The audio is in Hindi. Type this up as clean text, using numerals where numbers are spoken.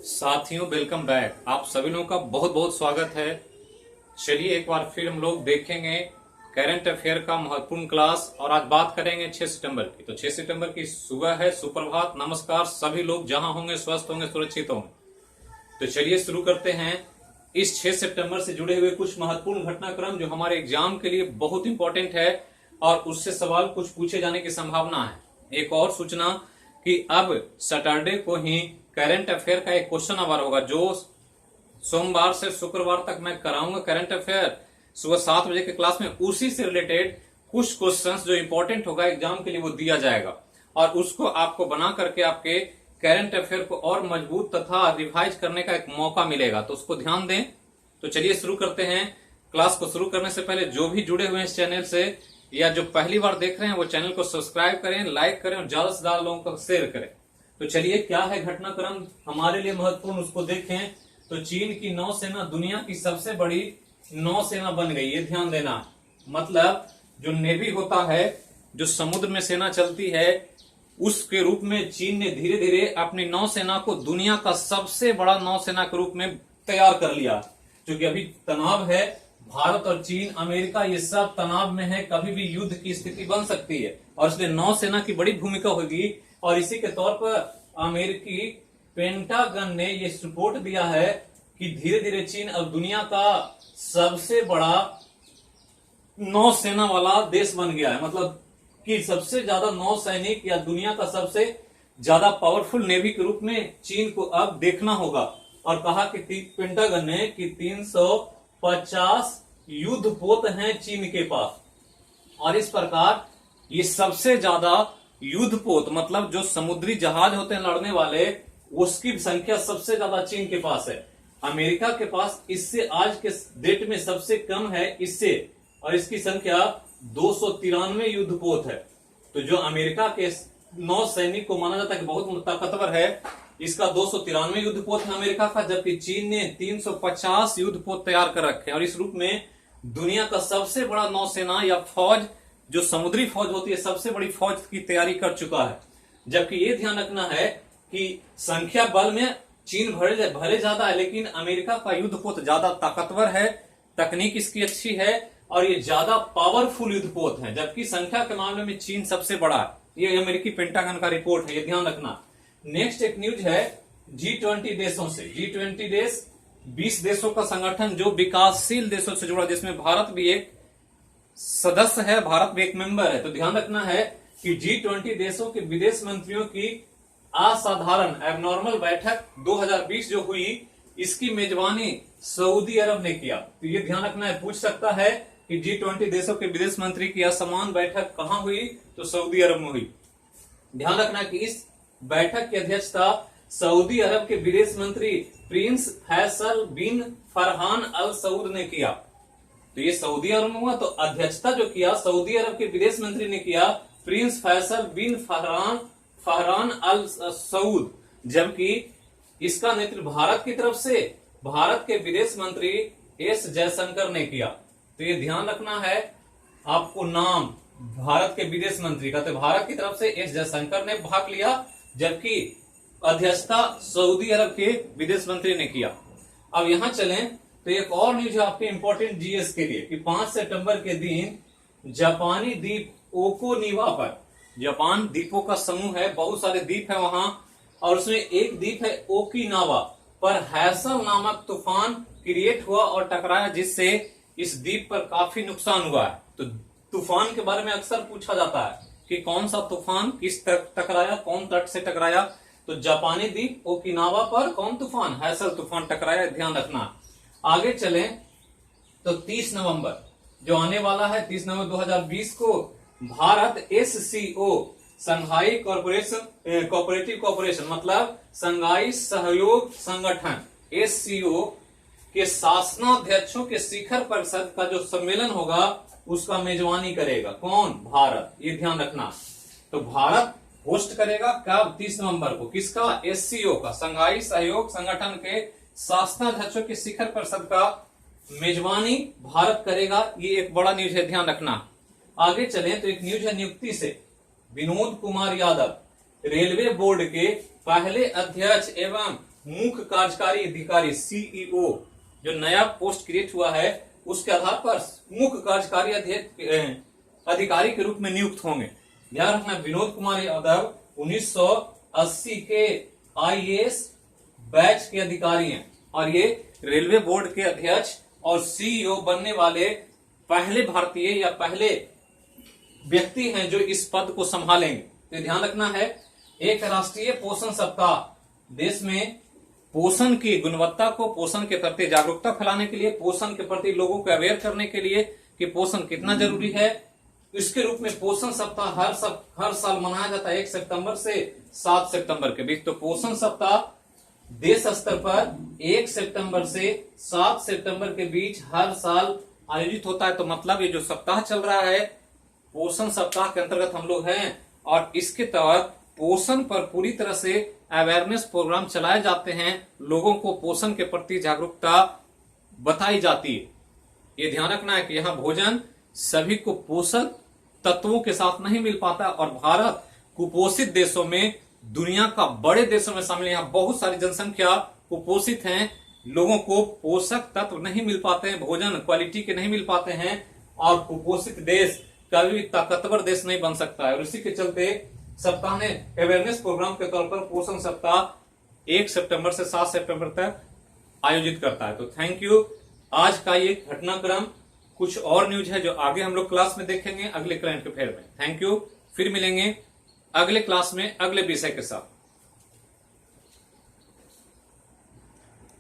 साथियों वेलकम बैक। आप सभी लोगों का बहुत बहुत स्वागत है। चलिए एक बार फिर हम लोग देखेंगे करंट अफेयर का महत्वपूर्ण क्लास और आज बात करेंगे 6 सितंबर की। तो 6 सितंबर की सुबह है, सुप्रभात, नमस्कार सभी लोग जहां होंगे, स्वस्थ होंगे, सुरक्षित होंगे। तो चलिए शुरू करते हैं इस 6 सितंबर से जुड़े हुए कुछ महत्वपूर्ण घटनाक्रम जो हमारे एग्जाम के लिए बहुत इंपॉर्टेंट है और उससे सवाल कुछ पूछे जाने की संभावना है। एक और सूचना कि अब सैटरडे को ही करंट अफेयर का एक क्वेश्चन आवर होगा जो सोमवार से शुक्रवार तक मैं कराऊंगा। करंट अफेयर सुबह 7 बजे के क्लास में उसी से रिलेटेड कुछ क्वेश्चंस जो इंपॉर्टेंट होगा एग्जाम के लिए वो दिया जाएगा और उसको आपको बना करके आपके करंट अफेयर को और मजबूत तथा रिवाइज करने का एक मौका मिलेगा, तो उसको ध्यान दें। तो चलिए शुरू करते हैं। क्लास को शुरू करने से पहले जो भी जुड़े हुए हैं इस चैनल से या जो पहली बार देख रहे हैं वो चैनल को सब्सक्राइब करें, लाइक करें और ज्यादा से ज्यादा लोगों को शेयर करें। तो चलिए क्या है घटनाक्रम हमारे लिए महत्वपूर्ण उसको देखें। तो चीन की नौसेना दुनिया की सबसे बड़ी नौसेना बन गई, ये ध्यान देना। मतलब जो नेवी होता है, जो समुद्र में सेना चलती है, उसके रूप में चीन ने धीरे धीरे अपनी नौसेना को दुनिया का सबसे बड़ा नौसेना के रूप में तैयार कर लिया। क्योंकि अभी तनाव है, भारत और चीन, अमेरिका, ये सब तनाव में है, कभी भी युद्ध की स्थिति बन सकती है और इसलिए नौसेना की बड़ी भूमिका होगी। और इसी के तौर पर अमेरिकी पेंटागन ने ये रिपोर्ट दिया है कि धीरे धीरे चीन अब दुनिया का सबसे बड़ा नौसेना वाला देश बन गया है। मतलब कि सबसे ज्यादा नौसैनिक या दुनिया का सबसे ज्यादा पावरफुल नेवी के रूप में चीन को अब देखना होगा। और कहा कि पेंटागन ने कि 350 युद्धपोत हैं चीन के पास और इस प्रकार ये सबसे ज्यादा युद्धपोत मतलब जो समुद्री जहाज होते हैं लड़ने वाले, उसकी संख्या सबसे ज्यादा चीन के पास है। अमेरिका के पास इससे आज के डेट में सबसे कम है इससे, और इसकी संख्या 293 युद्धपोत है। तो जो अमेरिका के नौसैनिक को माना जाता है कि बहुत ताकतवर है, इसका 293 युद्धपोत है अमेरिका का, जबकि चीन ने 350 युद्धपोत तैयार कर रखे हैं। और इस रूप में दुनिया का सबसे बड़ा नौसेना या फौज, जो समुद्री फौज होती है, सबसे बड़ी फौज की तैयारी कर चुका है। जबकि ये ध्यान रखना है कि संख्या बल में चीन भले ज्यादा है, लेकिन अमेरिका का युद्धपोत ज्यादा ताकतवर है, तकनीक इसकी अच्छी है और ये ज्यादा पावरफुल युद्धपोत है। जबकि संख्या के मामले में चीन सबसे बड़ा है। ये अमेरिकी पेंटागन का रिपोर्ट है, ये ध्यान रखना। नेक्स्ट एक न्यूज है G20 देशों से। G20 देश 20 देशों का संगठन जो विकासशील देशों से जुड़ा, जिसमें भारत भी एक सदस्य है, भारत भी एक मेंबर है। तो ध्यान रखना है कि G20 देशों के विदेश मंत्रियों की असाधारण एबनॉर्मल बैठक 2020 जो हुई, इसकी मेजबानी सऊदी अरब ने किया। तो ये ध्यान रखना है, पूछ सकता है कि G20 देशों के विदेश मंत्री की असमान बैठक कहां हुई, तो सऊदी अरब में हुई। ध्यान रखना कि इस बैठक की अध्यक्षता सऊदी अरब के विदेश मंत्री प्रिंस फैसल बिन फरहान अल सऊद ने किया। तो ये सऊदी अरब में हुआ, तो अध्यक्षता जो किया सऊदी अरब के विदेश मंत्री ने किया, प्रिंस फैसल बिन फरहान अल सऊद। जबकि इसका नेतृत्व भारत की तरफ से भारत के विदेश मंत्री एस जयशंकर ने किया। तो ये ध्यान रखना है आपको, नाम भारत के विदेश मंत्री का, तो भारत की तरफ से एस जयशंकर ने भाग लिया, जबकि अध्यक्षता सऊदी अरब के विदेश मंत्री ने किया। अब यहां चलें तो एक और न्यूज है आपके इंपॉर्टेंट जीएस के लिए कि 5 सितंबर के दिन जापानी द्वीप ओकोनिवा पर, जापान द्वीपों का समूह है, बहुत सारे द्वीप है वहां, और उसमें एक द्वीप है ओकिनावा पर हैसल नामक तूफान क्रिएट हुआ और टकराया, जिससे इस द्वीप पर काफी नुकसान हुआ है। तो तूफान के बारे में अक्सर पूछा जाता है कि कौन सा तूफान किस तट टकराया, कौन तट से टकराया। तो जापानी द्वीप ओकिनावा पर कौन तूफान, हैसल तूफान टकराया, ध्यान रखना। आगे चलें तो 30 नवंबर जो आने वाला है, 30 नवंबर 2020 को भारत SCO संघाई कोऑपरेटिव कॉर्पोरेशन मतलब संघाई सहयोग संगठन SCO के शासनाध्यक्षों के शिखर परिषद का जो सम्मेलन होगा उसका मेजबानी करेगा। कौन, भारत, ये ध्यान रखना। तो भारत होस्ट करेगा कब, 30 नवंबर को, किसका, SCO का, संघाई सहयोग संगठन के शासनाध्यक्षों के शिखर परिषद का मेजबानी भारत करेगा। ये एक बड़ा न्यूज है, ध्यान रखना। आगे चले तो एक न्यूज है नियुक्ति से। विनोद कुमार यादव रेलवे बोर्ड के पहले अध्यक्ष एवं मुख्य कार्यकारी अधिकारी सीईओ जो नया पोस्ट क्रिएट हुआ है उसके आधार पर मुख्य कार्यकारी अधिकारी के रूप में नियुक्त होंगे। याद रखना विनोद कुमार यादव 1980 के आईएएस बैच के अधिकारी हैं और ये रेलवे बोर्ड के अध्यक्ष और सीईओ बनने वाले पहले भारतीय या पहले व्यक्ति हैं जो इस पद को संभालेंगे। तो ध्यान रखना है, एक राष्ट्रीय पोषण सप्ताह देश में पोषण की गुणवत्ता को, पोषण के प्रति जागरूकता फैलाने के लिए, पोषण के प्रति लोगों को अवेयर करने के लिए कि पोषण कितना जरूरी है, इसके रूप में पोषण सप्ताह हर साल मनाया जाता है 1 सितंबर से 7 सितंबर के बीच। तो पोषण सप्ताह देश स्तर पर 1 सितंबर से 7 सितंबर के बीच हर साल आयोजित होता है। तो मतलब ये जो सप्ताह चल रहा है पोषण सप्ताह के अंतर्गत हम लोग हैं और इसके तहत पोषण पर पूरी तरह से अवेयरनेस प्रोग्राम चलाए जाते हैं, लोगों को पोषण के प्रति जागरूकता बताई जाती है। ये ध्यान रखना है कि यहाँ भोजन सभी को पोषक तत्वों के साथ नहीं मिल पाता और भारत कुपोषित देशों में, दुनिया का बड़े देशों में शामिल है। यहाँ बहुत सारी जनसंख्या कुपोषित हैं, लोगों को पोषक तत्व नहीं मिल पाते हैं, भोजन क्वालिटी के नहीं मिल पाते हैं और कुपोषित देश कभी भी ताकतवर देश नहीं बन सकता है। और इसी के चलते सप्ताह ने अवेयरनेस प्रोग्राम के तौर पर पोषण सप्ताह 1 सितंबर से 7 सितंबर तक आयोजित करता है। तो थैंक यू। आज का ये घटनाक्रम, कुछ और न्यूज है जो आगे हम लोग क्लास में देखेंगे अगले करंट अफेयर में। Thank you. फिर मिलेंगे अगले क्लास में अगले विषय के साथ।